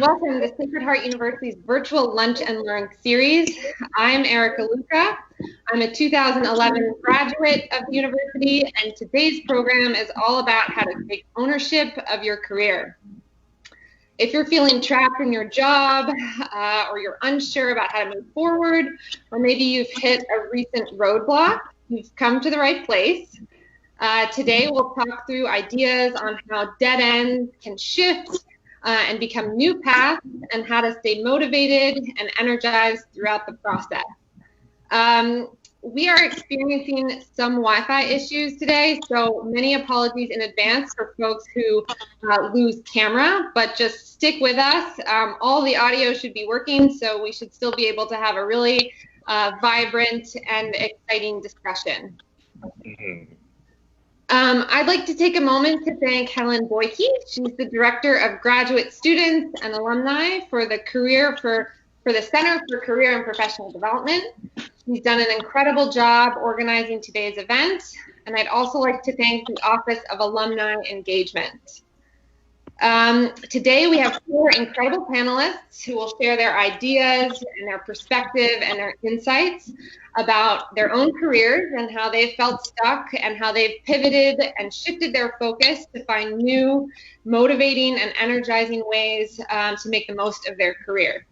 welcome to Sacred Heart University's virtual Lunch and Learn series. I'm Erica Lucca. I'm a 2011 graduate of the university, and today's program is all about how to take ownership of your career. If you're feeling trapped in your job, or you're unsure about how to move forward, or maybe you've hit a recent roadblock, you've come to the right place. Today we'll talk through ideas on how dead ends can shift and become new paths, and how to stay motivated and energized throughout the process. We are experiencing some Wi-Fi issues today, so many apologies in advance for folks who lose camera, but just stick with us. All the audio should be working, so we should still be able to have a really vibrant and exciting discussion. I'd like to take a moment to thank Helen Boyke. She's the Director of Graduate Students and Alumni for the Center for Career and Professional Development. She's done an incredible job organizing today's event, and I'd also like to thank the Office of Alumni Engagement. Today we have 4 incredible panelists who will share their ideas and their perspective and their insights about their own careers and how they've felt stuck and how they've pivoted and shifted their focus to find new, motivating and energizing ways to make the most of their career.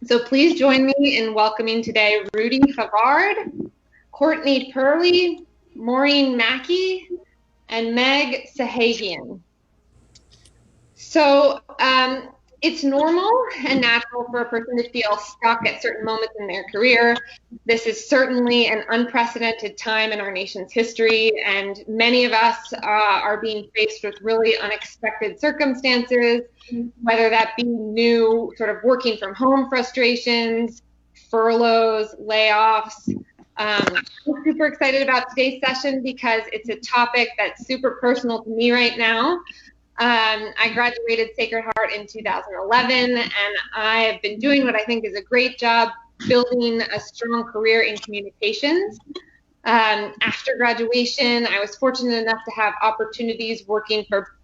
So please join me in welcoming today Rudy Favard, Courtney Perlee, Maureen Mackey, and Meg Sahagian. So it's normal and natural for a person to feel stuck at certain moments in their career. This is certainly an unprecedented time in our nation's history, and many of us are being faced with really unexpected circumstances, whether that be new sort of working from home frustrations, furloughs, layoffs. I'm super excited about today's session because it's a topic that's super personal to me right now. I graduated Sacred Heart in 2011, and I have been doing what I think is a great job building a strong career in communications. After graduation, I was fortunate enough to have opportunities working for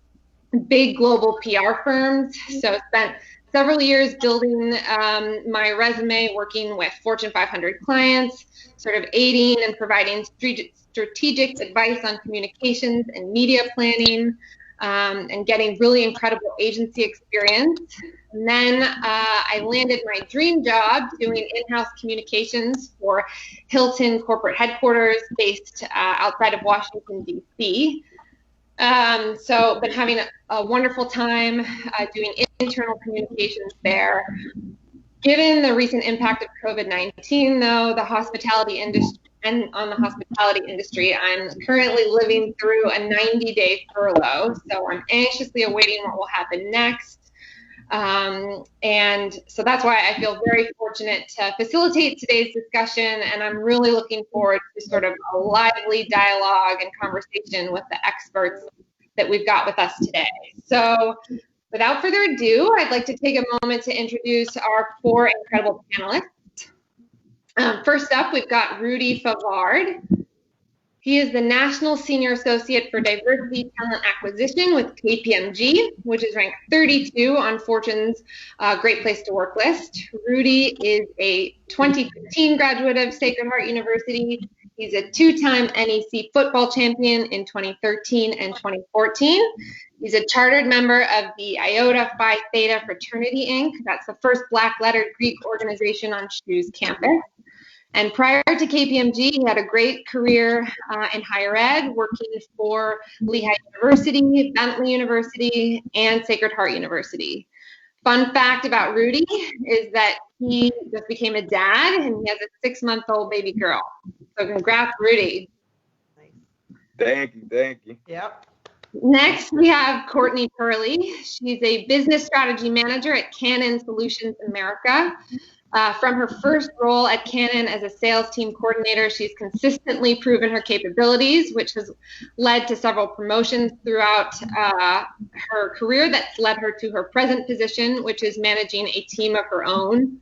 big global PR firms, so I spent several years building my resume, working with Fortune 500 clients, sort of aiding and providing strategic advice on communications and media planning, and getting really incredible agency experience. And then I landed my dream job doing in-house communications for Hilton corporate headquarters based outside of Washington, D.C. So been having a wonderful time doing internal communications there. Given the recent impact of COVID-19, though, the hospitality industry, I'm currently living through a 90-day furlough, so I'm anxiously awaiting what will happen next. And so that's why I feel very fortunate to facilitate today's discussion, and I'm really looking forward to sort of a lively dialogue and conversation with the experts that we've got with us today. So without further ado, I'd like to take a moment to introduce our 4 incredible panelists. First up, we've got Rudy Favard. He is the National Senior Associate for Diversity Talent Acquisition with KPMG, which is ranked 32 on Fortune's Great Place to Work list. Rudy is a 2015 graduate of Sacred Heart University. He's a 2-time NEC football champion in 2013 and 2014. He's a chartered member of the Iota Phi Theta Fraternity, Inc. That's the first black-lettered Greek organization on SHU's campus. And prior to KPMG, he had a great career in higher ed, working for Lehigh University, Bentley University, and Sacred Heart University. Fun fact about Rudy is that he just became a dad, and he has a 6-month-old baby girl. So congrats, Rudy. Thank you. Yep. Next, we have Courtney Perlee. She's a business strategy manager at Canon Solutions America. From her first role at Canon as a sales team coordinator, she's consistently proven her capabilities, which has led to several promotions throughout her career that's led her to her present position, which is managing a team of her own.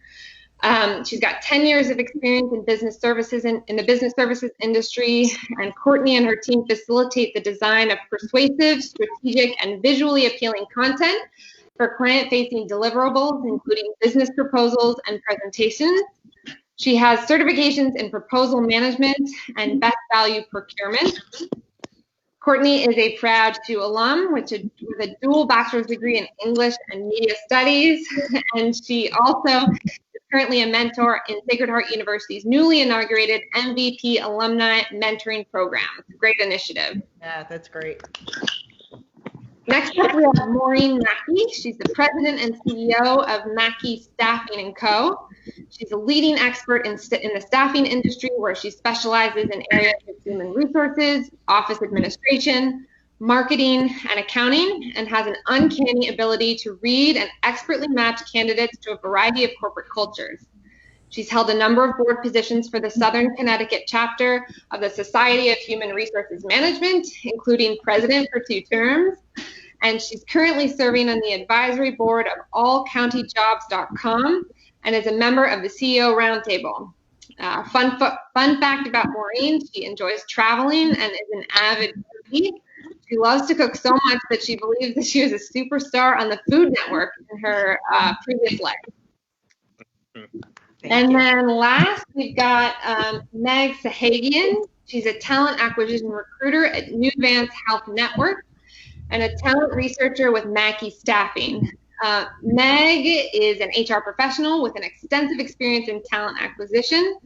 She's got 10 years of experience in business services in the business services industry, and Courtney and her team facilitate the design of persuasive, strategic, and visually appealing content for client-facing deliverables, including business proposals and presentations. She has certifications in proposal management and best value procurement. Courtney is a proud TU alum with a dual bachelor's degree in English and Media Studies, and she also is currently a mentor in Sacred Heart University's newly inaugurated MVP Alumni Mentoring Program. Great initiative. Yeah, that's great. Next up, we have Maureen Mackey. She's the president and CEO of Mackey Staffing & Co. She's a leading expert in the staffing industry, where she specializes in areas of human resources, office administration, marketing, and accounting, and has an uncanny ability to read and expertly match candidates to a variety of corporate cultures. She's held a number of board positions for the Southern Connecticut chapter of the Society of Human Resources Management, including president for 2 terms. And she's currently serving on the advisory board of allcountyjobs.com and is a member of the CEO Roundtable. Fun fact about Maureen, she enjoys traveling and is an avid foodie. She loves to cook so much that she believes that she was a superstar on the Food Network in her previous life. Then last, we've got Meg Sahagian. She's a talent acquisition recruiter at Nuvance Health Network and a talent researcher with Mackey Staffing. Meg is an HR professional with an extensive experience in talent acquisition.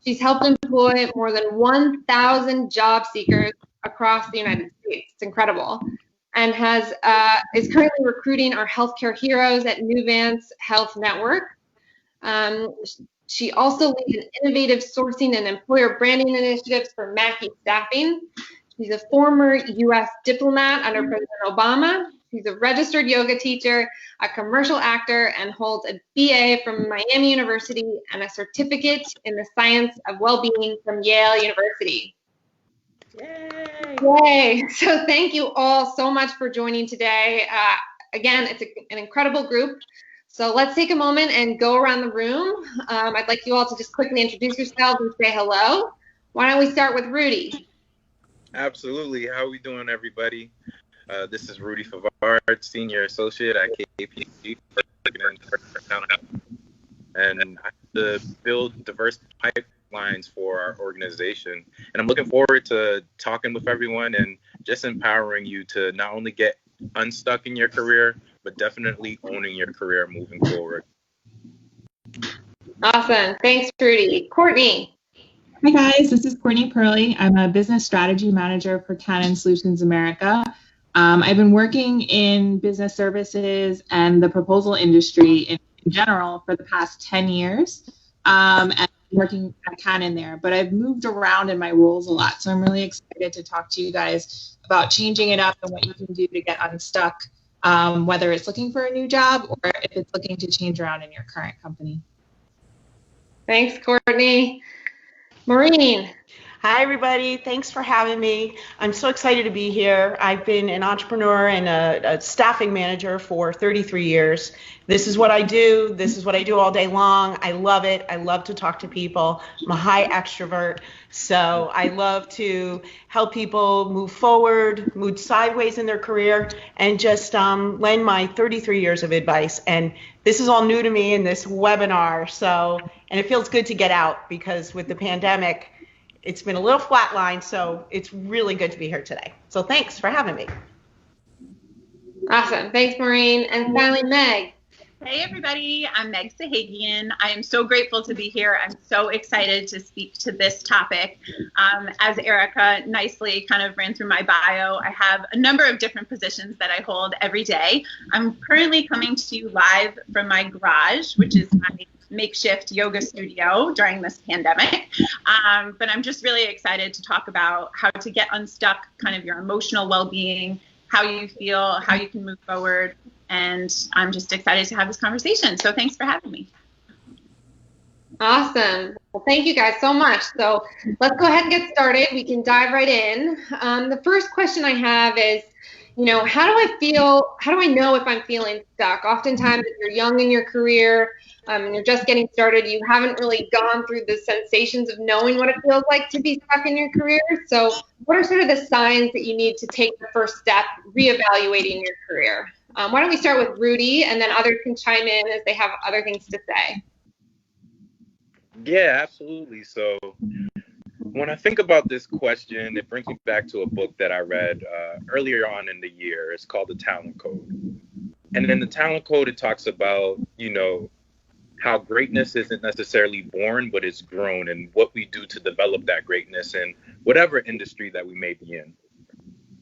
She's helped employ more than 1,000 job seekers across the United States. It's incredible. And is currently recruiting our healthcare heroes at Nuvance Health Network. She also leads an innovative sourcing and employer branding initiatives for Mackey Staffing. She's a former U.S. diplomat under President Obama. She's a registered yoga teacher, a commercial actor, and holds a BA from Miami University and a certificate in the science of well-being from Yale University. Yay! Yay! So thank you all so much for joining today. Again, it's an incredible group. So let's take a moment and go around the room. I'd like you all to just quickly introduce yourselves and say hello. Why don't we start with Rudy? Absolutely. How are we doing, everybody? This is Rudy Favard, Senior Associate at KPG, and I have to build diverse pipelines for our organization. And I'm looking forward to talking with everyone and just empowering you to not only get unstuck in your career, but definitely owning your career moving forward. Awesome. Thanks, Rudy. Courtney. Hi guys, this is Courtney Perlee. I'm a business strategy manager for Canon Solutions America. I've been working in business services and the proposal industry in general for the past 10 years, and working at Canon there. But I've moved around in my roles a lot, so I'm really excited to talk to you guys about changing it up and what you can do to get unstuck, whether it's looking for a new job or if it's looking to change around in your current company. Thanks, Courtney. Maureen. Hi, everybody. Thanks for having me. I'm so excited to be here. I've been an entrepreneur and a staffing manager for 33 years. This is what I do. This is what I do all day long. I love it. I love to talk to people. I'm a high extrovert, so I love to help people move forward, move sideways in their career, and just lend my 33 years of advice. And this is all new to me in this webinar, and it feels good to get out because with the pandemic, it's been a little flatlined, so it's really good to be here today. So thanks for having me. Awesome. Thanks, Maureen. And finally, Meg. Hey, everybody. I'm Meg Sahagian. I am so grateful to be here. I'm so excited to speak to this topic. As Erica nicely kind of ran through my bio, I have a number of different positions that I hold every day. I'm currently coming to you live from my garage, which is my makeshift yoga studio during this pandemic. But I'm just really excited to talk about how to get unstuck, kind of your emotional well-being, how you feel, how you can move forward. And I'm just excited to have this conversation. So thanks for having me. Awesome. Well, thank you guys so much. So let's go ahead and get started. We can dive right in. The first question I have is, how do I feel? How do I know if I'm feeling stuck? Oftentimes, if you're young in your career and you're just getting started, you haven't really gone through the sensations of knowing what it feels like to be stuck in your career. So what are sort of the signs that you need to take the first step reevaluating your career? Why don't we start with Rudy, and then others can chime in as they have other things to say. Yeah, absolutely. So when I think about this question, it brings me back to a book that I read earlier on in the year. It's called The Talent Code. And in the Talent Code, it talks about, how greatness isn't necessarily born, but it's grown, and what we do to develop that greatness in whatever industry that we may be in.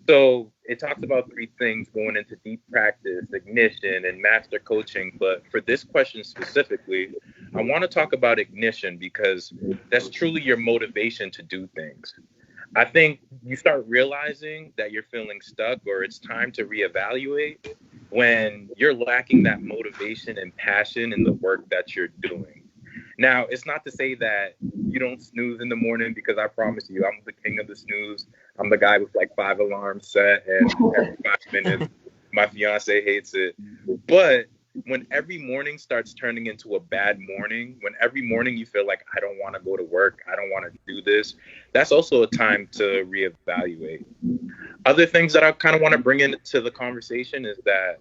So it talks about 3 things going into deep practice, ignition, and master coaching. But for this question specifically, I want to talk about ignition because that's truly your motivation to do things. I think you start realizing that you're feeling stuck or it's time to reevaluate when you're lacking that motivation and passion in the work that you're doing. Now, it's not to say that you don't snooze in the morning, because I promise you, I'm the king of the snooze. I'm the guy with like 5 alarms set, and every 5 minutes, my fiance hates it. But when every morning starts turning into a bad morning, when every morning you feel like, I don't want to go to work, I don't want to do this, that's also a time to reevaluate. Other things that I kind of want to bring into the conversation is that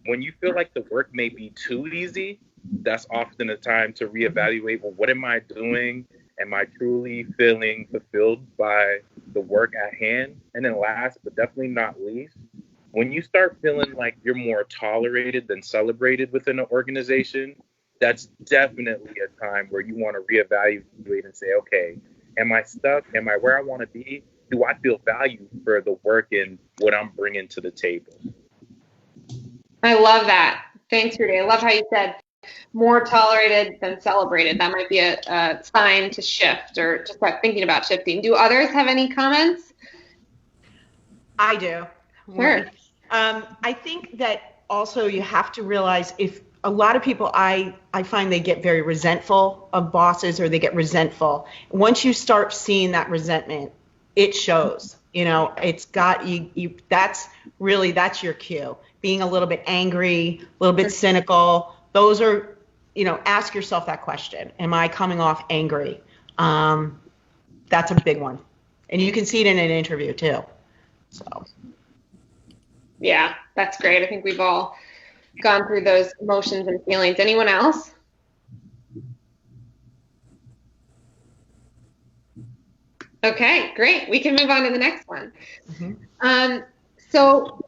when you feel like the work may be too easy, that's often a time to reevaluate, well, what am I doing? Am I truly feeling fulfilled by the work at hand? And then last, but definitely not least, when you start feeling like you're more tolerated than celebrated within an organization, that's definitely a time where you want to reevaluate and say, okay, am I stuck? Am I where I want to be? Do I feel valued for the work and what I'm bringing to the table? I love that. Thanks, Rudy. I love how you said more tolerated than celebrated. That might be a sign to shift or to start thinking about shifting. Do others have any comments? I do. Sure. I think that also you have to realize, if a lot of people, I find they get very resentful of bosses, or they get resentful. Once you start seeing that resentment, it shows. It's got you. That's your cue. Being a little bit angry, a little bit cynical. Those are, ask yourself that question. Am I coming off angry? That's a big one. And you can see it in an interview too. So. Yeah, that's great. I think we've all gone through those emotions and feelings. Anyone else? Okay, great. We can move on to the next one. Mm-hmm. So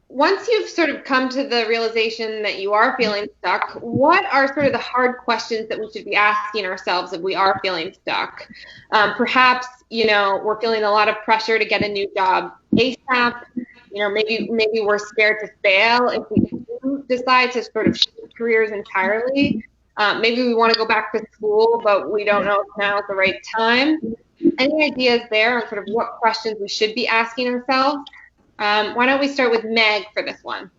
once you've sort of come to the realization that you are feeling stuck, what are sort of the hard questions that we should be asking ourselves if we are feeling stuck? Perhaps, we're feeling a lot of pressure to get a new job ASAP. Maybe we're scared to fail if we do decide to sort of shift careers entirely. Maybe we want to go back to school, but we don't know if now is the right time. Any ideas there on sort of what questions we should be asking ourselves? Why don't we start with Meg for this one?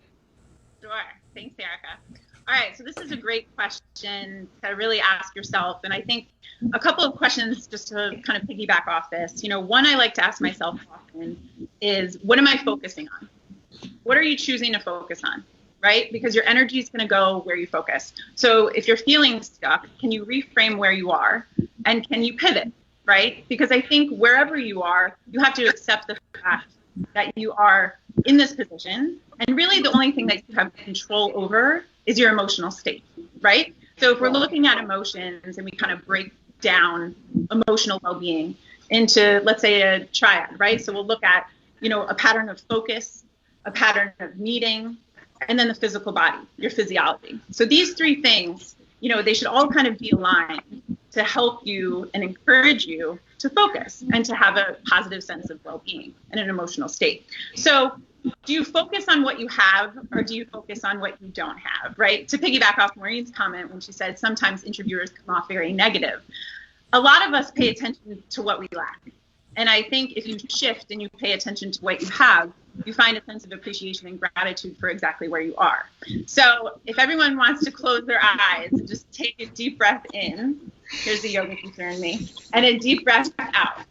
Sure. Thanks, Erica. All right. So this is a great question to really ask yourself. And I think a couple of questions just to kind of piggyback off this. One I like to ask myself often is, what am I focusing on? What are you choosing to focus on? Right? Because your energy is going to go where you focus. So if you're feeling stuck, can you reframe where you are? And can you pivot? Right? Because I think wherever you are, you have to accept the fact that you are in this position. And really the only thing that you have control over is your emotional state, right? So if we're looking at emotions and we kind of break down emotional well-being into, let's say, a triad, right? So we'll look at, a pattern of focus, a pattern of needing, and then the physical body, your physiology. So these 3 things, they should all kind of be aligned to help you and encourage you to focus and to have a positive sense of well-being and an emotional state. So do you focus on what you have, or do you focus on what you don't have, right? To piggyback off Maureen's comment when she said sometimes interviewers come off very negative, a lot of us pay attention to what we lack. And I think if you shift and you pay attention to what you have, you find a sense of appreciation and gratitude for exactly where you are. So if everyone wants to close their eyes and just take a deep breath in, here's the yoga teacher in me, and a deep breath out,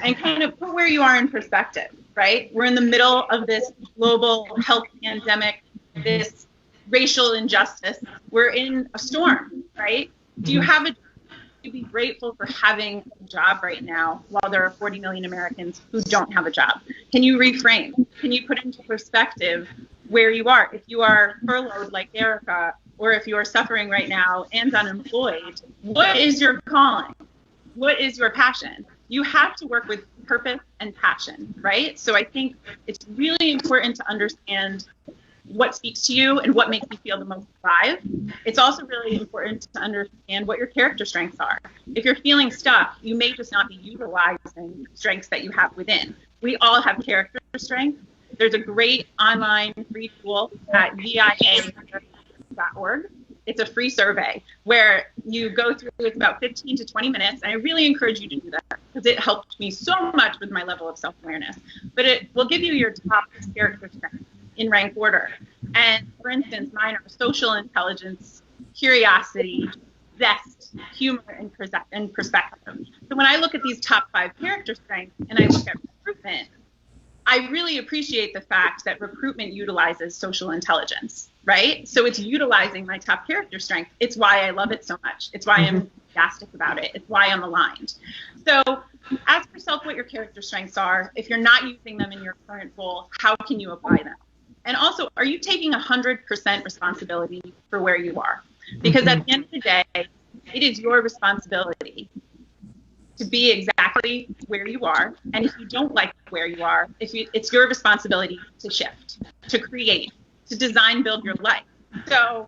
and kind of put where you are in perspective, right? We're in the middle of this global health pandemic, this racial injustice. We're in a storm, right? Do you have to be grateful for having a job right now while there are 40 million Americans who don't have a job? Can you reframe? Can you put into perspective where you are. If you are furloughed like Erica, or if you are suffering right now and unemployed, what is your calling? What is your passion? You have to work with purpose and passion, right? So I think it's really important to understand what speaks to you and what makes you feel the most alive. It's also really important to understand what your character strengths are. If you're feeling stuck, you may just not be utilizing strengths that you have within. We all have character strengths. There's a great online free tool at VIA.org. It's a free survey where you go through, it's about 15 to 20 minutes. And I really encourage you to do that because it helped me so much with my level of self-awareness. But it will give you your top character strengths in rank order. And for instance, mine are social intelligence, curiosity, zest, humor, and perspective. So when I look at these top 5 character strengths and I look at recruitment, I really appreciate the fact that recruitment utilizes social intelligence, right? So it's utilizing my top character strength. It's why I love it so much. It's why I'm enthusiastic about it. It's why I'm aligned. So ask yourself what your character strengths are. If you're not using them in your current role, how can you apply them? And also, are you taking 100% responsibility for where you are? Because at the end of the day, it is your responsibility to be exactly where you are. And if you don't like where you are, it's your responsibility to shift, to create, to design, build your life. So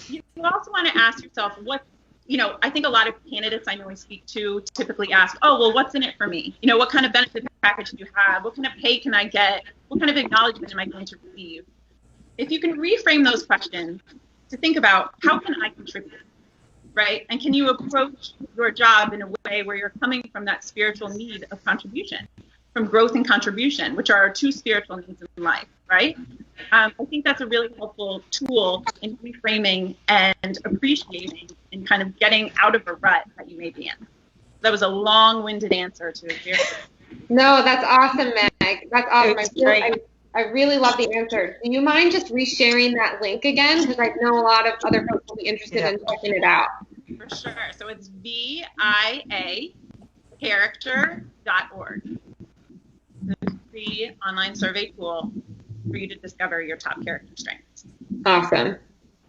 you also want to ask yourself I think a lot of candidates I know I speak to typically ask, oh, well, what's in it for me? What kind of benefit package do you have? What kind of pay can I get? What kind of acknowledgement am I going to receive? If you can reframe those questions to think about how can I contribute, right? And can you approach your job in a way where you're coming from that spiritual need of contribution, from growth and contribution, which are our 2 spiritual needs in life, right? I think that's a really helpful tool in reframing and appreciating and kind of getting out of a rut that you may be in. That was a long-winded answer to a very... No, that's awesome, Meg. That's awesome. I really love the answer. Do you mind just resharing that link again? Because I know a lot of other folks will be interested in checking it out. For sure. So it's VIA.character.org. It's a free online survey tool for you to discover your top character strengths. Awesome.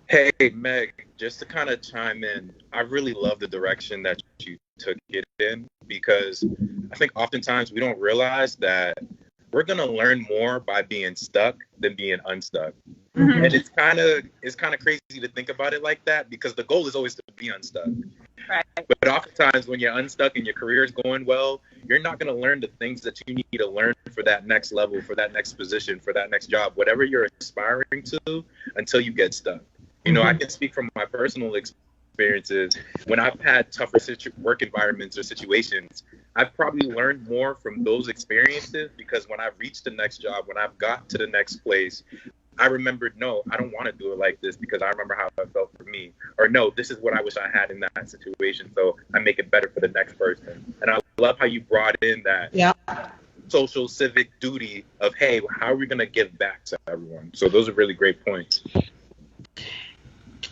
Hey, Meg, just to kind of chime in, I really love the direction that you took it in, because I think oftentimes we don't realize that we're going to learn more by being stuck than being unstuck. Mm-hmm. And it's kind of crazy to think about it like that, because the goal is always to be unstuck. Right. But oftentimes when you're unstuck and your career is going well, you're not going to learn the things that you need to learn for that next level, for that next position, for that next job, whatever you're aspiring to, until you get stuck. I can speak from my personal experiences. When I've had tougher work environments or situations, I've probably learned more from those experiences, because when I've reached the next job, when I've got to the next place, I remembered, no, I don't want to do it like this because I remember how it felt for me. Or no, this is what I wish I had in that situation, so I make it better for the next person. And I love how you brought in that social civic duty of, hey, how are we going to give back to everyone? So those are really great points.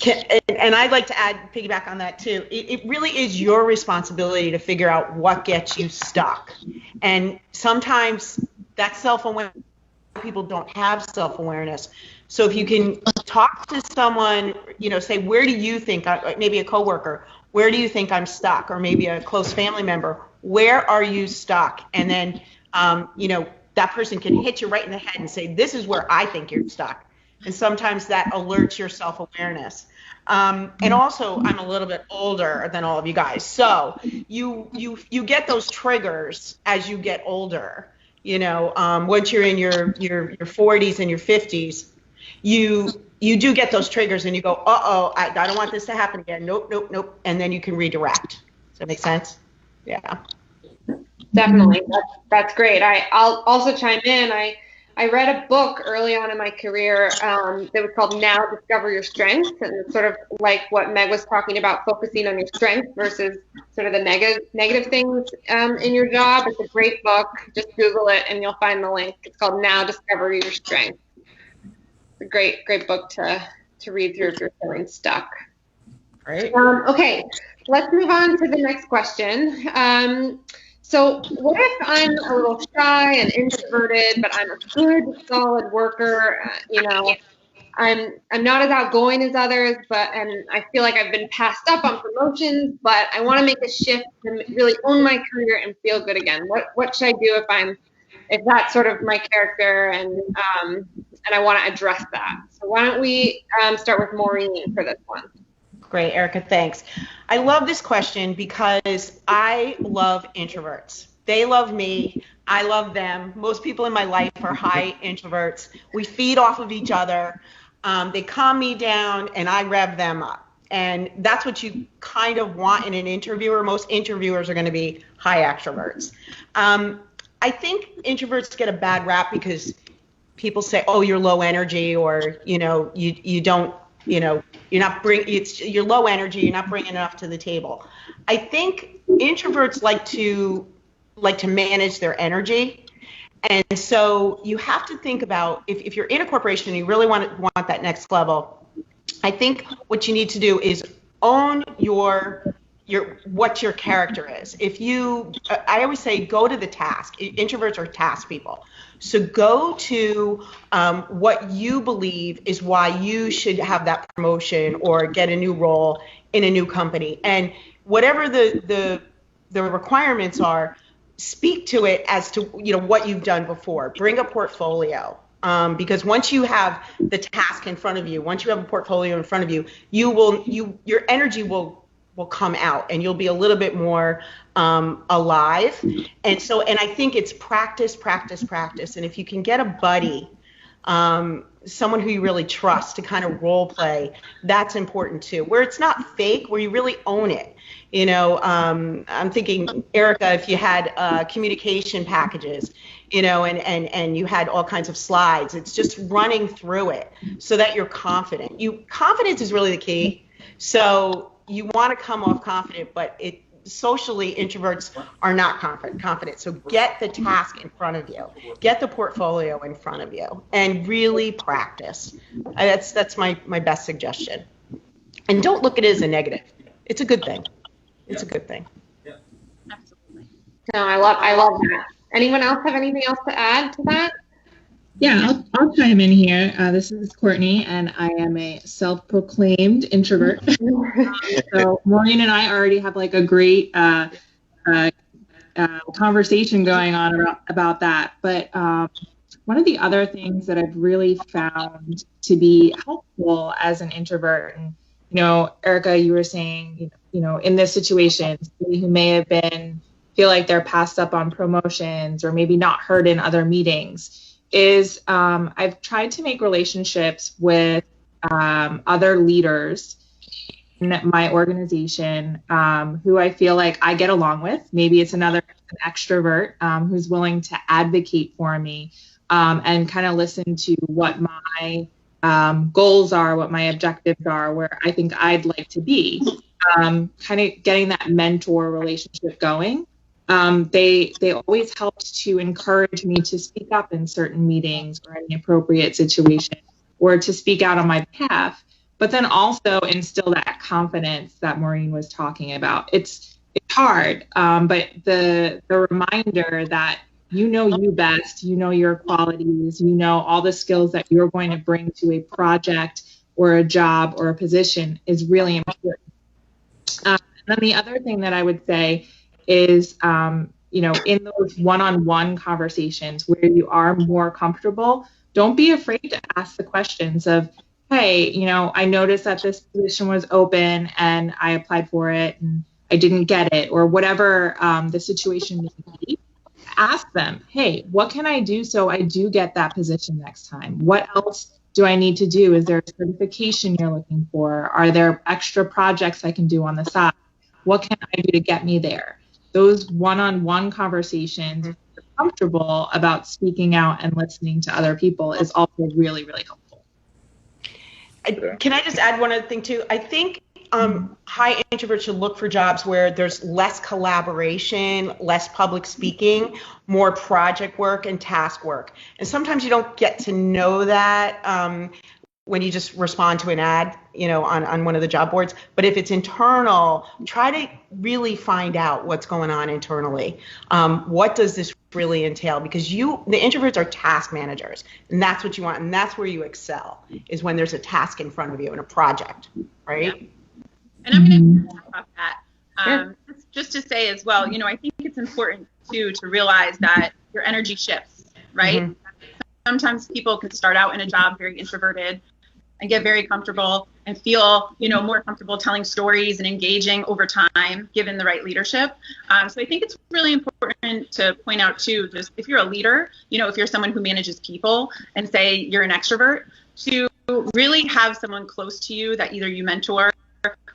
And I'd like to piggyback on that too. It really is your responsibility to figure out what gets you stuck. And sometimes that self-awareness, people don't have self-awareness. So if you can talk to someone, say, where do you think, maybe a coworker, where do you think I'm stuck? Or maybe a close family member, where are you stuck? And then, that person can hit you right in the head and say, this is where I think you're stuck. And sometimes that alerts your self-awareness. And also, I'm a little bit older than all of you guys. So you get those triggers as you get older. Once you're in your 40s and your 50s, you do get those triggers and you go, I don't want this to happen again. Nope. And then you can redirect. Does that make sense? Yeah. Definitely. That's great. I'll also chime in. I read a book early on in my career that was called Now Discover Your Strengths, and it's sort of like what Meg was talking about, focusing on your strengths versus sort of the negative things in your job. It's a great book. Just Google it and you'll find the link. It's called Now Discover Your Strengths. It's a great book to read through if you're feeling stuck. Right. Okay, let's move on to the next question. So what if I'm a little shy and introverted, but I'm a good, solid worker? I'm not as outgoing as others, and I feel like I've been passed up on promotions, but I want to make a shift to really own my career and feel good again. What should I do if that's sort of my character and I want to address that? So why don't we start with Maureen for this one? Great, Erica, thanks. I love this question because I love introverts. They love me. I love them. Most people in my life are high introverts. We feed off of each other. They calm me down and I rev them up. And that's what you kind of want in an interviewer. Most interviewers are going to be high extroverts. I think introverts get a bad rap because people say, oh, you're low energy, or, you don't, you're low energy, you're not bringing enough to the table. I think introverts like to manage their energy. And so you have to think about if you're in a corporation and you really want that next level, I think what you need to do is own what your character is. I always say, go to the task. Introverts are task people. So go to what you believe is why you should have that promotion or get a new role in a new company. And whatever the requirements are, speak to it as to what you've done before. Bring a portfolio. Because once you have the task in front of you, once you have a portfolio in front of you, your energy will come out and you'll be a little bit more alive. And I think it's practice. And if you can get a buddy, someone who you really trust to kind of role play, that's important too, where it's not fake, where you really own it. I'm thinking, Erica, if you had communication packages, and you had all kinds of slides, it's just running through it so that you're confident. Confidence is really the key. So you want to come off confident, but socially, introverts are not confident. So get the task in front of you, get the portfolio in front of you, and really practice. That's my best suggestion. And don't look at it as a negative. It's a good thing. It's a good thing. Yeah, absolutely. No, I love that. Anyone else have anything else to add to that? Yeah, I'll chime in here. This is Courtney, and I am a self-proclaimed introvert. So Maureen and I already have like a great conversation going on about that. But one of the other things that I've really found to be helpful as an introvert, and Erica, you were saying, in this situation, somebody who may have feel like they're passed up on promotions or maybe not heard in other meetings, is I've tried to make relationships with other leaders in my organization who I feel like I get along with. Maybe it's an extrovert who's willing to advocate for me and kind of listen to what my goals are, what my objectives are, where I think I'd like to be. Kind of getting that mentor relationship going. They always helped to encourage me to speak up in certain meetings or any appropriate situation, or to speak out on my behalf, but then also instill that confidence that Maureen was talking about. It's hard, but the reminder that you best, your qualities, all the skills that you're going to bring to a project or a job or a position is really important. And then the other thing that I would say is, in those one-on-one conversations where you are more comfortable, don't be afraid to ask the questions of, hey, I noticed that this position was open and I applied for it and I didn't get it, or whatever the situation may be. Ask them, hey, what can I do so I do get that position next time? What else do I need to do? Is there a certification you're looking for? Are there extra projects I can do on the side? What can I do to get me there? Those one-on-one conversations, if you're comfortable about speaking out and listening to other people, is also really, really helpful. Can I just add one other thing too? I think high introverts should look for jobs where there's less collaboration, less public speaking, more project work and task work. And sometimes you don't get to know that when you just respond to an ad, on one of the job boards. But if it's internal, try to really find out what's going on internally. What does this really entail? Because the introverts are task managers, and that's what you want, and that's where you excel, is when there's a task in front of you and a project, right? Yeah. And I'm going to talk about that. Just to say as well, I think it's important too to realize that your energy shifts, right? Mm-hmm. Sometimes people can start out in a job very introverted and get very comfortable and feel, more comfortable telling stories and engaging over time, given the right leadership. So I think it's really important to point out too, just if you're a leader, if you're someone who manages people and say you're an extrovert, to really have someone close to you that either you mentor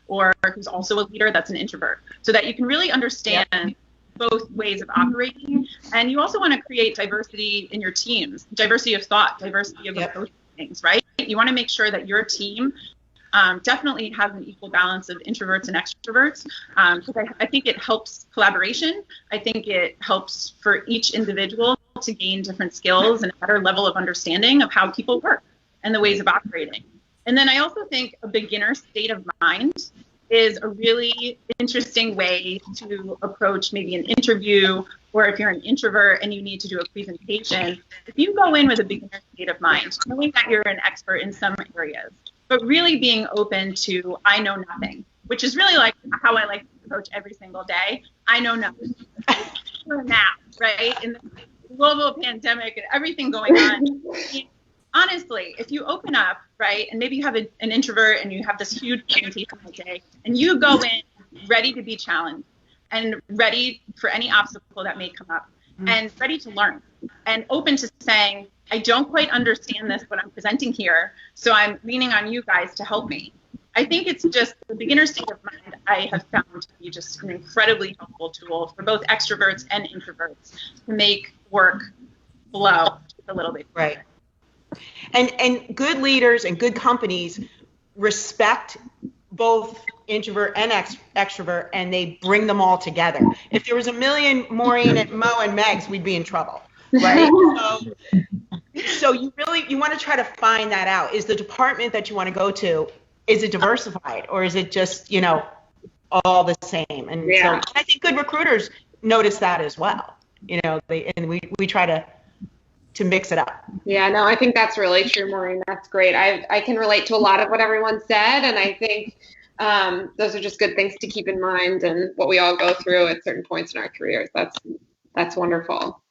or who's also a leader that's an introvert, so that you can really understand both ways of operating. And you also want to create diversity in your teams, diversity of thought, diversity of approach things, right? You want to make sure that your team definitely has an equal balance of introverts and extroverts, because I think it helps collaboration. I think it helps for each individual to gain different skills and a better level of understanding of how people work and the ways of operating. And then I also think a beginner state of mind is a really interesting way to approach maybe an interview, or if you're an introvert and you need to do a presentation. If you go in with a beginner state of mind, knowing that you're an expert in some areas, but really being open to I know nothing, which is really like how I like to approach every single day. I know nothing. Now, right? In the global pandemic and everything going on. Honestly, if you open up, right, and maybe you have an introvert and you have this huge presentation that day, and you go in ready to be challenged and ready for any obstacle that may come up, and ready to learn and open to saying, I don't quite understand this, what I'm presenting here, so I'm leaning on you guys to help me. I think it's just the beginner state of mind I have found to be just an incredibly helpful tool for both extroverts and introverts to make work flow a little bit. Right. And good leaders and good companies respect both introvert and extrovert, and they bring them all together. If there was a million Maureen and Mo and Megs, we'd be in trouble, right? So you want to try to find that out. Is the department that you want to go to, is it diversified, or is it just, all the same? And so I think good recruiters notice that as well. We try to mix it up. Yeah, no, I think that's really true, Maureen. That's great. I can relate to a lot of what everyone said, and I think those are just good things to keep in mind, and what we all go through at certain points in our careers. That's wonderful.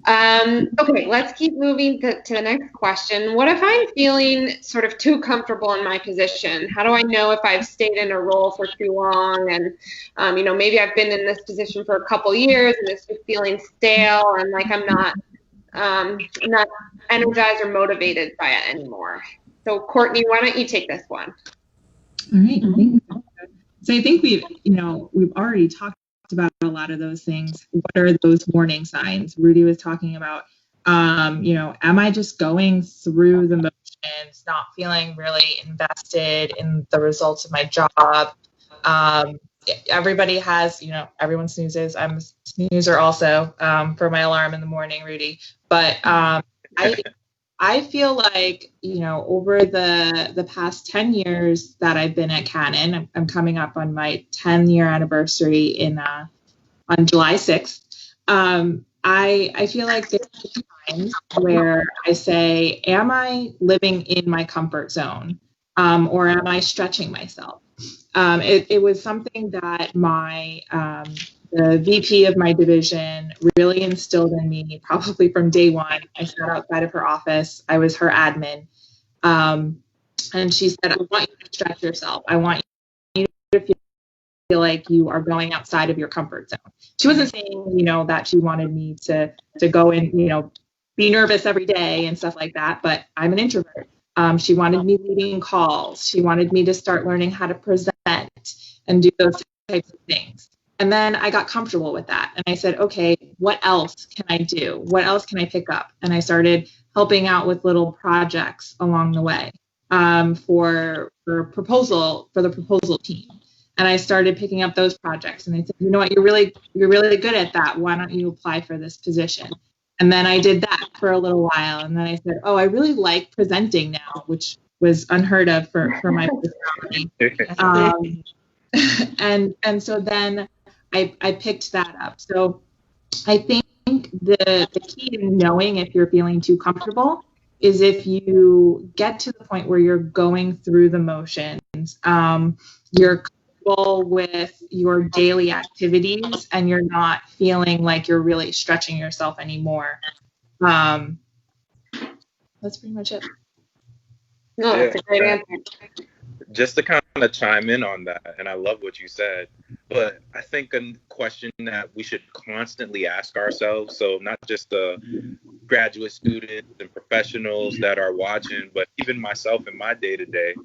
Okay, let's keep moving to the next question. What if I'm feeling sort of too comfortable in my position? How do I know if I've stayed in a role for too long, and maybe I've been in this position for a couple years and it's just feeling stale, and like I'm not energized or motivated by it anymore. So Courtney, why don't you take this one? All right. So I think we've already talked about a lot of those things. What are those warning signs? Rudy was talking about, am I just going through the motions, not feeling really invested in the results of my job? Everybody has, everyone snoozes. I'm a snoozer also for my alarm in the morning, Rudy. But I feel like, over the past 10 years that I've been at Canon, I'm coming up on my 10-year anniversary on July 6th. I feel like there's times where I say, am I living in my comfort zone, or am I stretching myself? It was something that the VP of my division really instilled in me probably from day one. I sat outside of her office. I was her admin. And she said, I want you to stretch yourself. I want you to feel like you are going outside of your comfort zone. She wasn't saying, that she wanted me to go and, be nervous every day and stuff like that, but I'm an introvert. She wanted me leading calls. She wanted me to start learning how to present and do those types of things. And then I got comfortable with that. And I said, okay, what else can I do? What else can I pick up? And I started helping out with little projects along the way for the proposal team. And I started picking up those projects. And I said, you know what, you're really good at that. Why don't you apply for this position? And then I did that for a little while. And then I said, oh, I really like presenting now, which was unheard of for my personality. And so then I picked that up. So I think the key to knowing if you're feeling too comfortable is if you get to the point where you're going through the motions, you're comfortable with your daily activities and you're not feeling like you're really stretching yourself anymore. That's pretty much it. No, that's a great answer. Just to kind of chime in on that, and I love what you said, but I think a question that we should constantly ask ourselves, so not just the graduate students and professionals that are watching, but even myself in my day-to-day,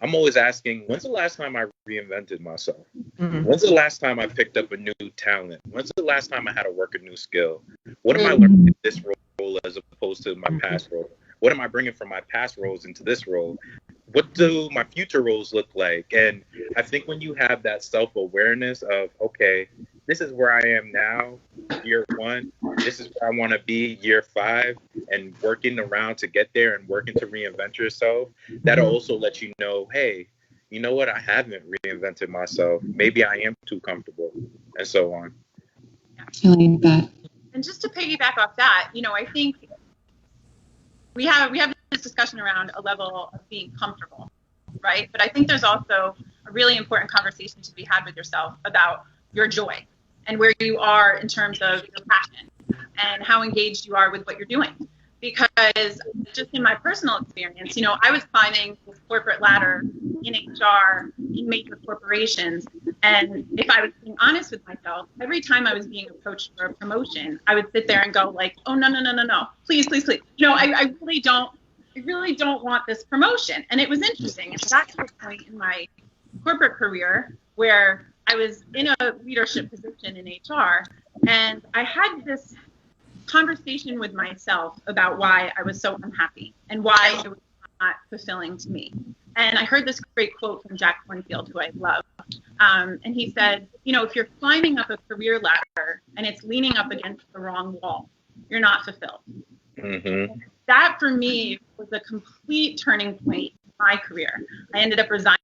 I'm always asking, when's the last time I reinvented myself? Mm-hmm. When's the last time I picked up a new talent? When's the last time I had to work a new skill? What am I learning in this role as opposed to my past role? What am I bringing from my past roles into this role? What do my future roles look like? And I think when you have that self-awareness of, okay, this is where I am now, year 1, this is where I want to be year 5, and working around to get there and working to reinvent yourself, that'll also let you know, hey, you know what? I haven't reinvented myself. Maybe I am too comfortable, and so on. I like that. And just to piggyback off that, I think we have this discussion around a level of being comfortable, right? But I think there's also a really important conversation to be had with yourself about your joy and where you are in terms of your passion and how engaged you are with what you're doing. Because just in my personal experience, I was climbing this corporate ladder in HR, in major corporations. And if I was being honest with myself, every time I was being approached for a promotion, I would sit there and go like, oh, no, please. I really don't want this promotion. And it was interesting. And that's the point in my corporate career where I was in a leadership position in HR. And I had this conversation with myself about why I was so unhappy and why it was not fulfilling to me. And I heard this great quote from Jack Kornfield, who I love. And he said, if you're climbing up a career ladder and it's leaning up against the wrong wall, you're not fulfilled. Mm-hmm. That for me was a complete turning point in my career. I ended up resigning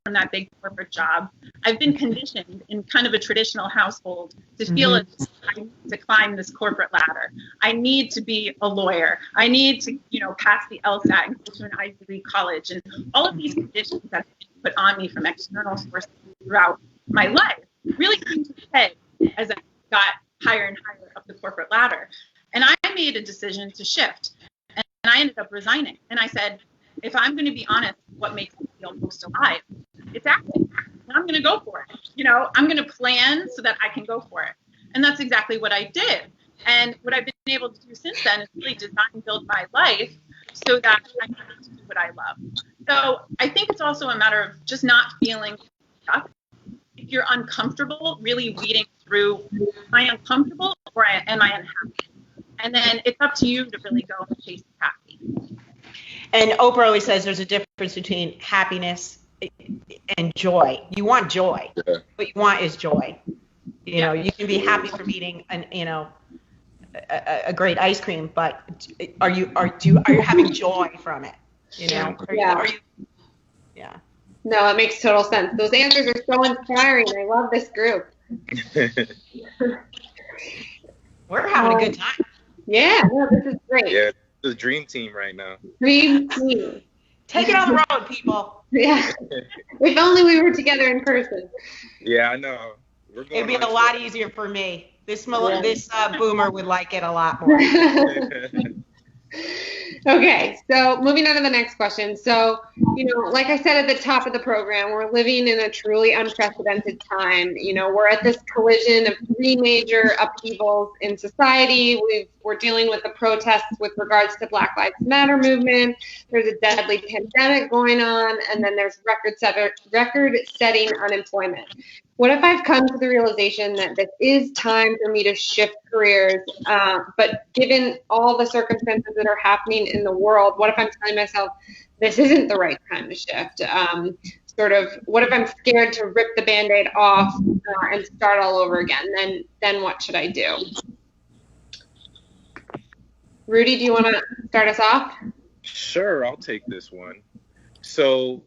from that big corporate job. I've been conditioned in kind of a traditional household to feel as I need to climb this corporate ladder. I need to be a lawyer. I need to, pass the LSAT and go to an Ivy League college. And all of these conditions that have been put on me from external sources throughout my life really came to a head as I got higher and higher up the corporate ladder. And I made a decision to shift. And I ended up resigning. And I said, if I'm going to be honest, what makes me feel most alive? It's acting. And I'm going to go for it. I'm going to plan so that I can go for it. And that's exactly what I did. And what I've been able to do since then is really design and build my life so that I can do what I love. So I think it's also a matter of just not feeling stuck. If you're uncomfortable, really weeding through, am I uncomfortable or am I unhappy? And then it's up to you to really go and chase happy. And Oprah always says there's a difference between happiness and joy. You want joy. Yeah. What you want is joy. You can be happy from eating a great ice cream, but are you having joy from it? Yeah. No, it makes total sense. Those answers are so inspiring. I love this group. We're having a good time. Yeah, no, this is great. Yeah, it's the dream team right now. Dream team. Take it on the road, people. Yeah. If only we were together in person. Yeah, I know. It'd be a lot easier for me. This boomer would like it a lot more. Okay, so moving on to the next question. So, like I said at the top of the program, we're living in a truly unprecedented time. We're at this collision of 3 major upheavals in society. We're dealing with the protests with regards to Black Lives Matter movement. There's a deadly pandemic going on, and then there's record-setting unemployment. What if I've come to the realization that this is time for me to shift careers, but given all the circumstances that are happening in the world, what if I'm telling myself this isn't the right time to shift? What if I'm scared to rip the Band-Aid off and start all over again? Then what should I do? Rudy, do you want to start us off? Sure, I'll take this one. So,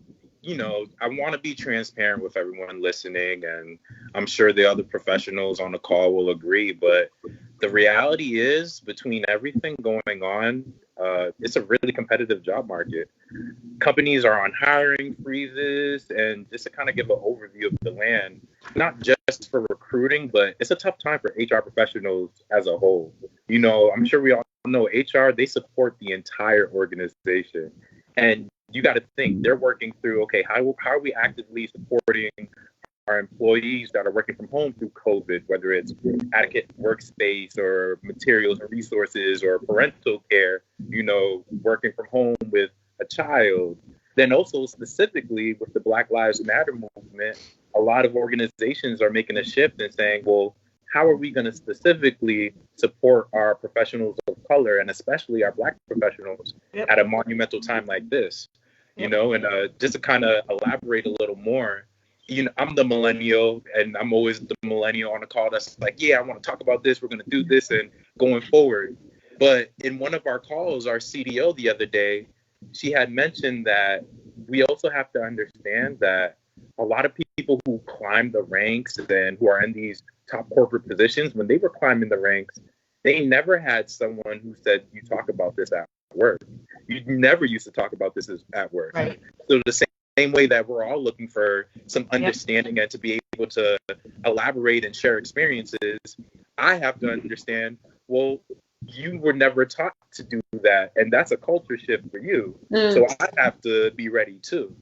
I want to be transparent with everyone listening, and I'm sure the other professionals on the call will agree, but the reality is, between everything going on, it's a really competitive job market. Companies are on hiring freezes, and just to kind of give an overview of the land, not just for recruiting, but it's a tough time for HR professionals as a whole. I'm sure we all know HR, they support the entire organization. And you got to think they're working through, okay, how are we actively supporting our employees that are working from home through COVID, whether it's adequate workspace or materials and resources or parental care, working from home with a child. Then also specifically with the Black Lives Matter movement, a lot of organizations are making a shift and saying, well, how are we going to specifically support our professionals of color, and especially our Black professionals, at a monumental time like this? And just to kind of elaborate a little more, I'm the millennial, and I'm always the millennial on the call that's like, yeah, I want to talk about this. We're going to do this and going forward. But in one of our calls, our CDO the other day, she had mentioned that we also have to understand that a lot of people who climb the ranks and who are in these top corporate positions, when they were climbing the ranks, they never had someone who said, you talk about this at work. You never used to talk about this at work. Right. So the same way that we're all looking for some understanding and to be able to elaborate and share experiences, I have to understand, well, you were never taught to do that, and that's a culture shift for you. So I have to be ready too.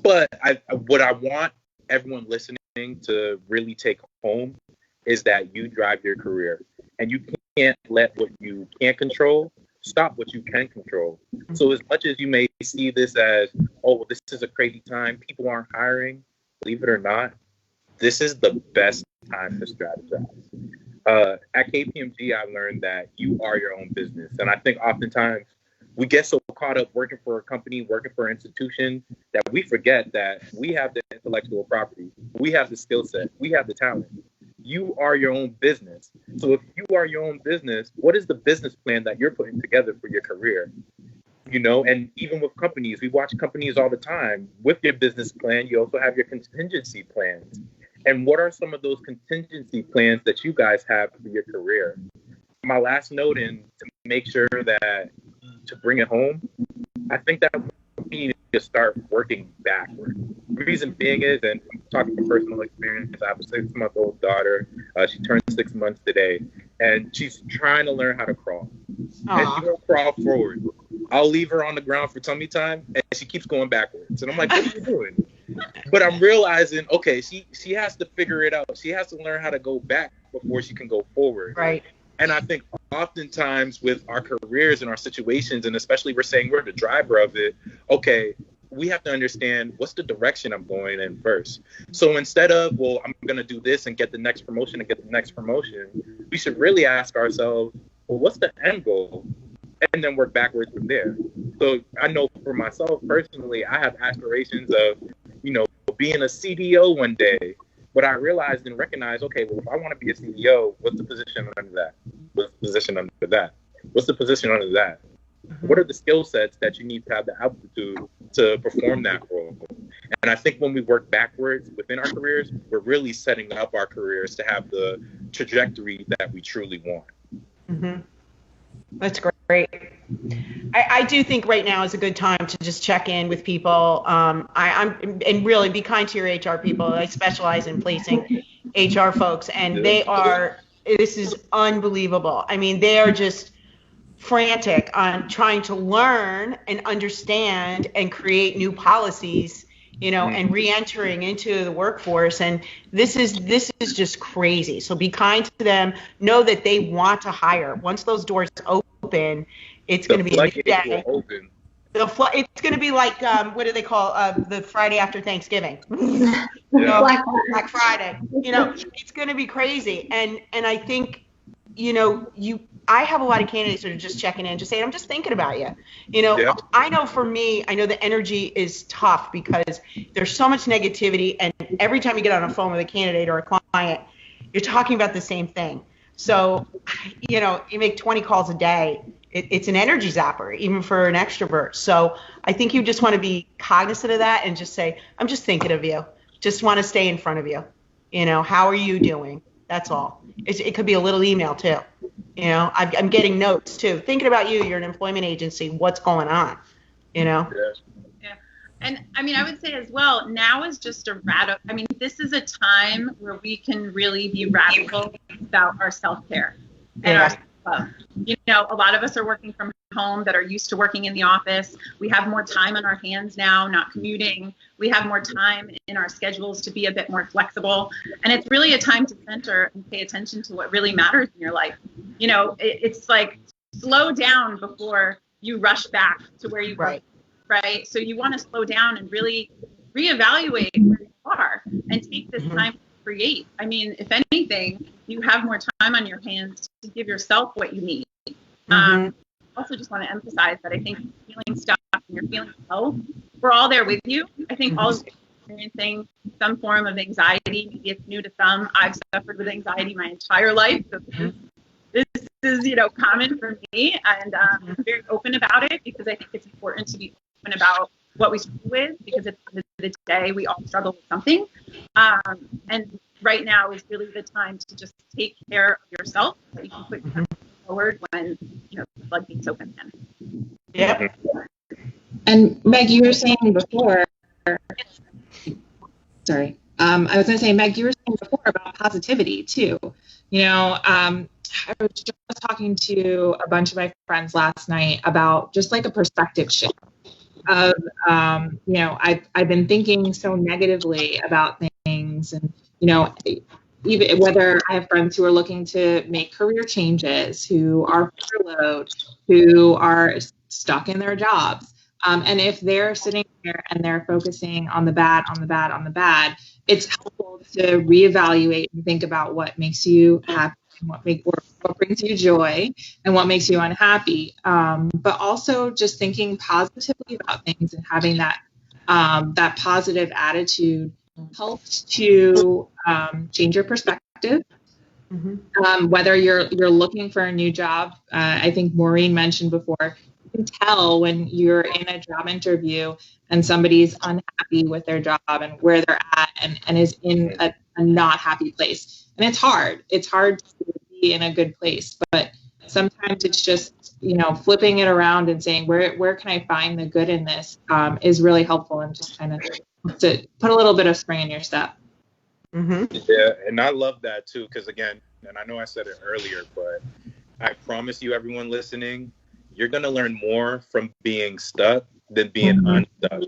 But what I want everyone listening to really take home is that you drive your career, and you can't let what you can't control stop what you can control. So as much as you may see this as, oh, well, this is a crazy time, people aren't hiring, believe it or not, this is the best time to strategize. At KPMG, I learned that you are your own business. And I think oftentimes we get so caught up working for a company, working for an institution, that we forget that we have the intellectual property, we have the skill set, we have the talent. You are your own business. So if you are your own business, what is the business plan that you're putting together for your career? And even with companies, we watch companies all the time. With your business plan, you also have your contingency plans. And what are some of those contingency plans that you guys have for your career? My last note, and to make sure that to bring it home, I think that we need to start working backward. The reason being is, and I'm talking from personal experience, I have a 6-month-old daughter. She turned 6 months today, and she's trying to learn how to crawl. Aww. And she won't crawl forward. I'll leave her on the ground for tummy time, and she keeps going backwards. And I'm like, what are you doing? But I'm realizing, okay, she has to figure it out. She has to learn how to go back before she can go forward. Right. And I think oftentimes with our careers and our situations, and especially we're saying we're the driver of it, okay, we have to understand what's the direction I'm going in first. So instead of, well, I'm going to do this and get the next promotion and get the next promotion, we should really ask ourselves, well, what's the end goal? And then work backwards from there. So I know for myself personally, I have aspirations of, being a CDO one day. But I realized and recognized, okay, well, if I want to be a CEO, what's the position under that? What's the position under that? What's the position under that? What are the skill sets that you need to have the aptitude to perform that role? And I think when we work backwards within our careers, we're really setting up our careers to have the trajectory that we truly want. Mm-hmm. That's great. I do think right now is a good time to just check in with people. And really be kind to your HR people. I specialize in placing HR folks, and this is unbelievable. I mean, they are just frantic on trying to learn and understand and create new policies, and re-entering into the workforce. And this is just crazy. So be kind to them. Know that they want to hire. Once those doors open, it's going to be a new day. It's going to be like, what do they call the Friday after Thanksgiving? Black Friday. It's going to be crazy. And I think, I have a lot of candidates that are just checking in, just saying, I'm just thinking about you. I know for me, I know the energy is tough because there's so much negativity, and every time you get on a phone with a candidate or a client, you're talking about the same thing. So, you make 20 calls a day, It's an energy zapper, even for an extrovert. So I think you just want to be cognizant of that and just say, I'm just thinking of you. Just want to stay in front of you. How are you doing? That's all. It could be a little email too. I'm getting notes too. Thinking about you. You're an employment agency. What's going on? Yeah. And I would say as well, now is just this is a time where we can really be radical about our self-care and our self-love. A lot of us are working from home that are used to working in the office. We have more time on our hands now, not commuting. We have more time in our schedules to be a bit more flexible. And it's really a time to center and pay attention to what really matters in your life. It's like slow down before you rush back to where you were. Right. So you want to slow down and really reevaluate where you are and take this time to create. If anything, you have more time on your hands to give yourself what you need. Also just want to emphasize that I think feeling stuck and you're feeling low, we're all there with you. I think all of us are experiencing some form of anxiety. Maybe it's new to some. I've suffered with anxiety my entire life. So this is common for me, and I'm very open about it because I think it's important to be open about what we struggle with, because at the end of the day, we all struggle with something. And right now is really the time to just take care of yourself so you can put yourself forward when the floodgates open again. Yeah. And Meg, you were saying before. Sorry. I was going to say, Meg, you were saying before about positivity too. I was just talking to a bunch of my friends last night about just like a perspective shift of, I've been thinking so negatively about things, and, even whether I have friends who are looking to make career changes, who are furloughed, who are stuck in their jobs. And if they're sitting there and they're focusing on the bad, it's helpful to reevaluate and think about what makes you happy, and what brings you joy, and what makes you unhappy. But also just thinking positively about things and having that positive attitude helps to change your perspective. Whether you're looking for a new job, I think Maureen mentioned before, you can tell when you're in a job interview and somebody's unhappy with their job and where they're at and is in a not happy place. And it's hard. It's hard to be in a good place, but sometimes it's just, flipping it around and saying, where can I find the good in this, is really helpful, and just kind of to put a little bit of spring in your step. Yeah, and I love that too, because again, and I know I said it earlier, but I promise you, everyone listening, you're going to learn more from being stuck than being unstuck.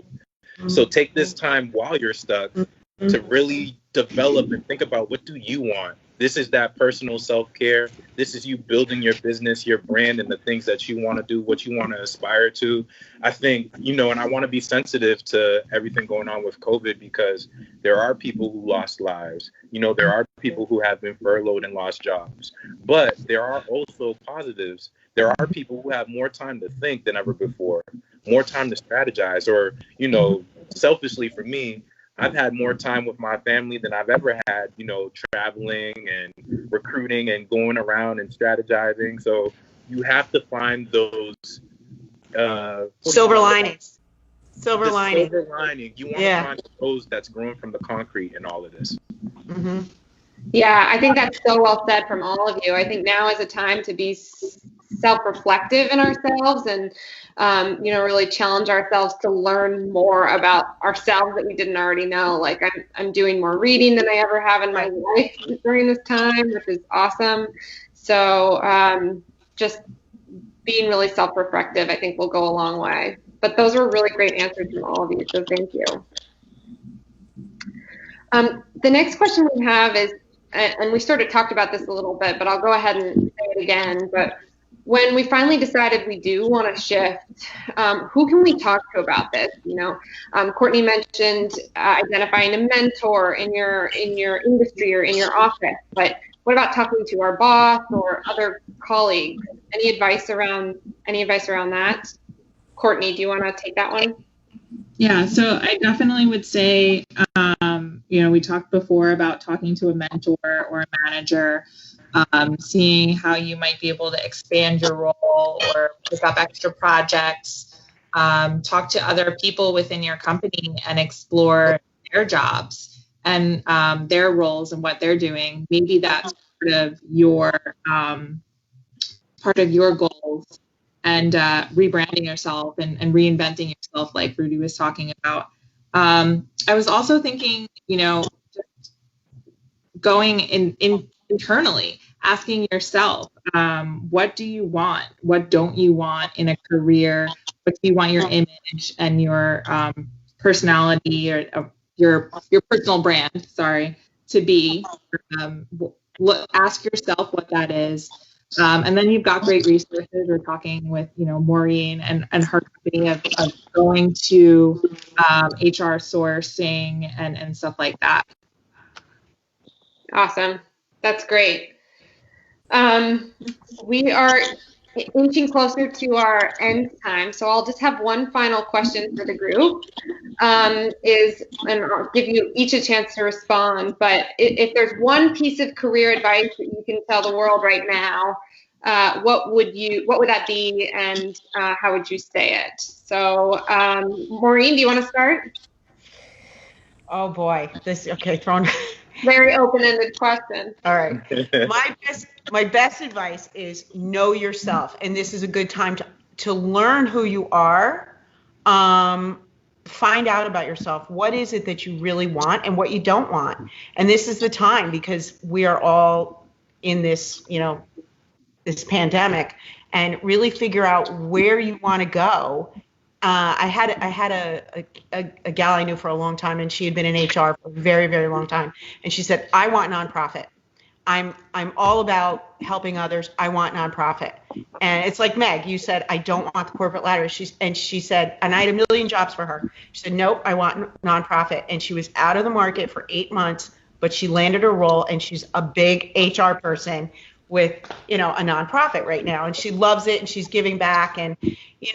So take this time while you're stuck to really develop and think about, what do you want? This is that personal self-care. This is you building your business, your brand, and the things that you want to do, what you want to aspire to. I think, and I want to be sensitive to everything going on with COVID, because there are people who lost lives. There are people who have been furloughed and lost jobs. But there are also positives. There are people who have more time to think than ever before, more time to strategize, or, selfishly for me, I've had more time with my family than I've ever had, traveling and recruiting and going around and strategizing. So you have to find those silver linings. Silver lining. You want to find those that's grown from the concrete in all of this. Yeah, I think that's so well said from all of you. I think now is a time to be self-reflective in ourselves and, really challenge ourselves to learn more about ourselves that we didn't already know. Like I'm doing more reading than I ever have in my life during this time, which is awesome. So just being really self-reflective, I think, will go a long way. But those were really great answers from all of you, so thank you. The next question we have is, and we sort of talked about this a little bit, but I'll go ahead and say it again. But when we finally decided we do want to shift, who can we talk to about this? Courtney mentioned identifying a mentor in your industry or in your office, but what about talking to our boss or other colleagues? Any advice around that? Courtney, do you want to take that one? Yeah, so I definitely would say, we talked before about talking to a mentor or a manager. seeing how you might be able to expand your role or pick up extra projects, talk to other people within your company and explore their jobs and their roles and what they're doing. Maybe that's part of your goals, and rebranding yourself and reinventing yourself, like Rudy was talking about. I was also thinking, just going internally, asking yourself, what do you want? What don't you want in a career? What do you want your image and your personality or your personal brand, to be? Ask yourself what that is. And then you've got great resources. We're talking with, Maureen and her company of going to HR sourcing and stuff like that. Awesome. That's great. We are inching closer to our end time, so I'll just have one final question for the group. And I'll give you each a chance to respond, but if there's one piece of career advice that you can tell the world right now, what would that be, and how would you say it? So, Maureen, do you want to start? Oh boy, thrown. Very open-ended question. All right. My best advice is know yourself, and this is a good time to learn who you are. Find out about yourself. What is it that you really want and what you don't want? And this is the time, because we are all in this, this pandemic, and really figure out where you want to go. I had a gal I knew for a long time, and she had been in HR for a very, very long time. And she said, I want nonprofit. I'm all about helping others. I want nonprofit. And it's like Meg, you said, I don't want the corporate ladder. She said, and I had a million jobs for her. She said, nope, I want nonprofit. And she was out of the market for 8 months, but she landed her role, and she's a big HR person with, a nonprofit right now. And she loves it, and she's giving back. And,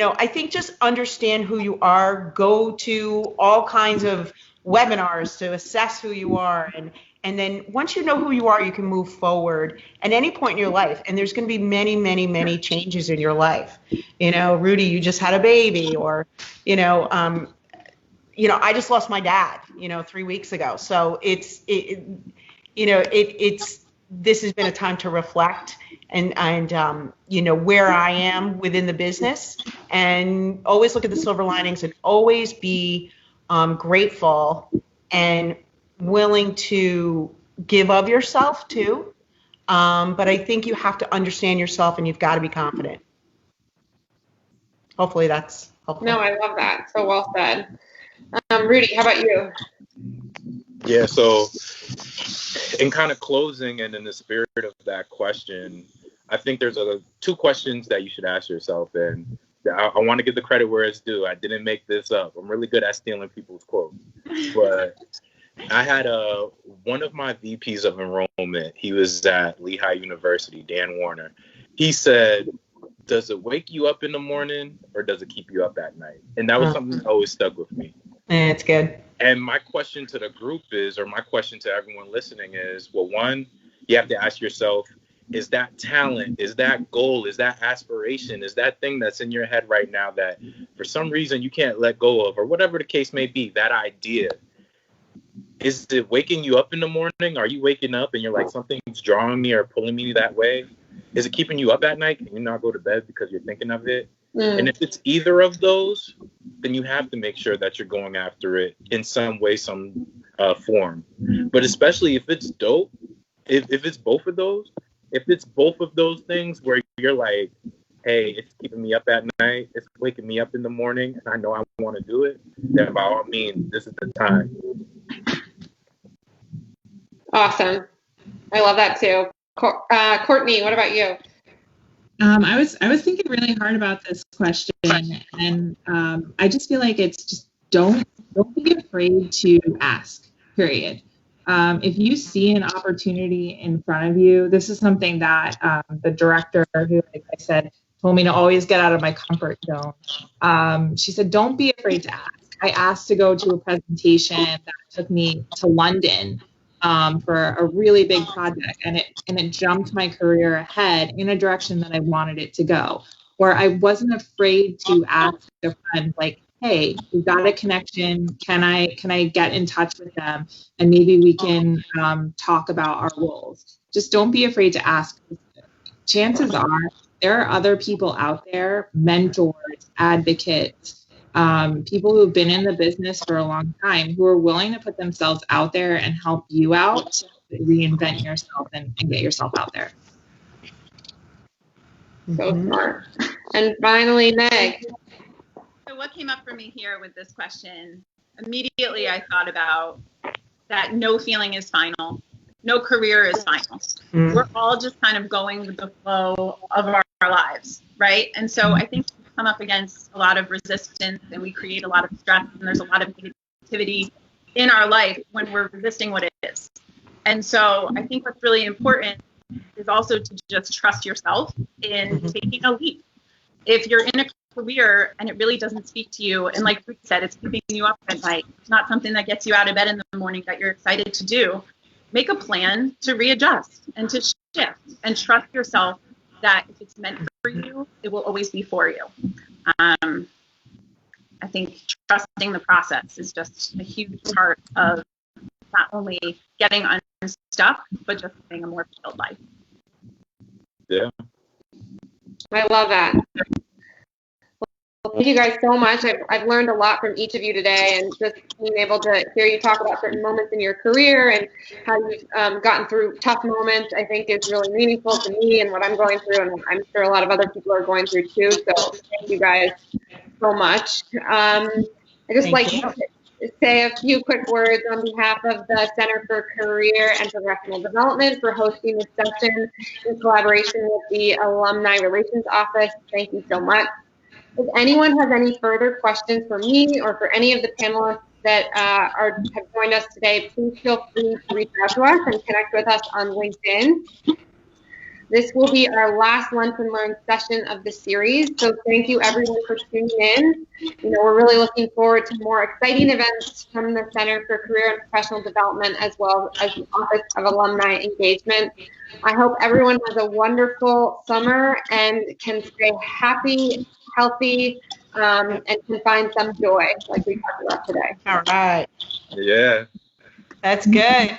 I think just understand who you are, go to all kinds of webinars to assess who you are. And then once you know who you are, you can move forward at any point in your life. And there's going to be many, many, many changes in your life. Rudy, you just had a baby, or, I just lost my dad, 3 weeks ago. So this has been a time to reflect and where I am within the business, and always look at the silver linings, and always be grateful and willing to give of yourself too. But I think you have to understand yourself, and you've got to be confident. Hopefully that's helpful. No, I love that. So well said. Rudy, how about you? Yeah, so in kind of closing, and in the spirit of that question, I think there's two questions that you should ask yourself. And I want to give the credit where it's due. I didn't make this up. I'm really good at stealing people's quotes. But I had one of my VPs of enrollment. He was at Lehigh University, Dan Warner. He said, does it wake you up in the morning, or does it keep you up at night? And that was something that always stuck with me. It's good. And my question to the group is, or my question to everyone listening is, well, one, you have to ask yourself, is that talent, is that goal, is that aspiration, is that thing that's in your head right now that for some reason you can't let go of, or whatever the case may be, that idea, is it waking you up in the morning? Are you waking up and you're like, something's drawing me or pulling me that way? Is it keeping you up at night? Can you not go to bed because you're thinking of it? And if it's either of those, then you have to make sure that you're going after it in some way, some form. But especially if it's dope, if it's both of those, if it's both of those things where you're like, hey, it's keeping me up at night, it's waking me up in the morning, and I know I want to do it, then by all means, this is the time. Awesome. I love that too. Courtney, what about you? I was thinking really hard about this question, and I just feel like it's just don't be afraid to ask, period. If you see an opportunity in front of you, this is something that the director, who, like I said, told me to always get out of my comfort zone. She said, don't be afraid to ask. I asked to go to a presentation that took me to London for a really big project, and it jumped my career ahead in a direction that I wanted it to go, where I wasn't afraid to ask a friend, like, hey, we've got a connection. Can I get in touch with them, and maybe we can talk about our roles. Just don't be afraid to ask. Chances are there are other people out there, mentors, advocates, people who have been in the business for a long time, who are willing to put themselves out there and help you out to reinvent yourself and get yourself out there. So smart. And finally, Meg. So what came up for me here with this question, immediately I thought about that no feeling is final. No career is final. We're all just kind of going with the flow of our lives, right? And so I think we come up against a lot of resistance, and we create a lot of stress, and there's a lot of negativity in our life when we're resisting what it is. And so I think what's really important is also to just trust yourself in taking a leap. If you're in a career and it really doesn't speak to you, and like Rudy said, it's keeping you up at night, it's not something that gets you out of bed in the morning that you're excited to do, make a plan to readjust and to shift, and trust yourself that if it's meant for you, it will always be for you. I think trusting the process is just a huge part of not only getting unstuck, but just having a more fulfilled life. Yeah. I love that. Well, thank you guys so much. I've learned a lot from each of you today, and just being able to hear you talk about certain moments in your career and how you've gotten through tough moments, I think is really meaningful to me and what I'm going through, and I'm sure a lot of other people are going through too. So thank you guys so much. I just like to say a few quick words on behalf of the Center for Career and Professional Development for hosting this session in collaboration with the Alumni Relations Office. Thank you so much. If anyone has any further questions for me or for any of the panelists that have joined us today, please feel free to reach out to us and connect with us on LinkedIn. This will be our last Lunch and Learn session of the series, so thank you everyone for tuning in. We're really looking forward to more exciting events from the Center for Career and Professional Development, as well as the Office of Alumni Engagement. I hope everyone has a wonderful summer and can stay happy, healthy, and can find some joy like we talked about today. All right. Yeah. That's good.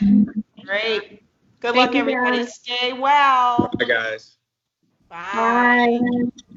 Great. Good luck, everybody. Stay well. Bye, guys. Bye. Bye.